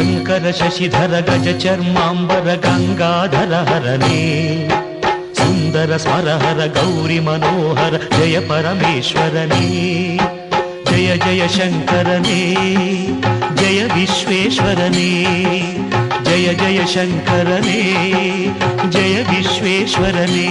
ಶಂಕರ ಶಶಿಧರ ಗಜ ಚರ್ಮಾಂಬರ ಗಂಗಾಧರ ಹರನೇ ಸುಂದರ ಸ್ಮರಹರ ಗೌರಿ ಮನೋಹರ ಜಯ ಪರಮೇಶ್ವರನೇ ಜಯ ಜಯ ಶಂಕರನೇ ಜಯ ವಿಶ್ವೇಶ್ವರನೇ ಜಯ ಜಯ ಶಂಕರನೇ ಜಯ ವಿಶ್ವೇಶ್ವರನೇ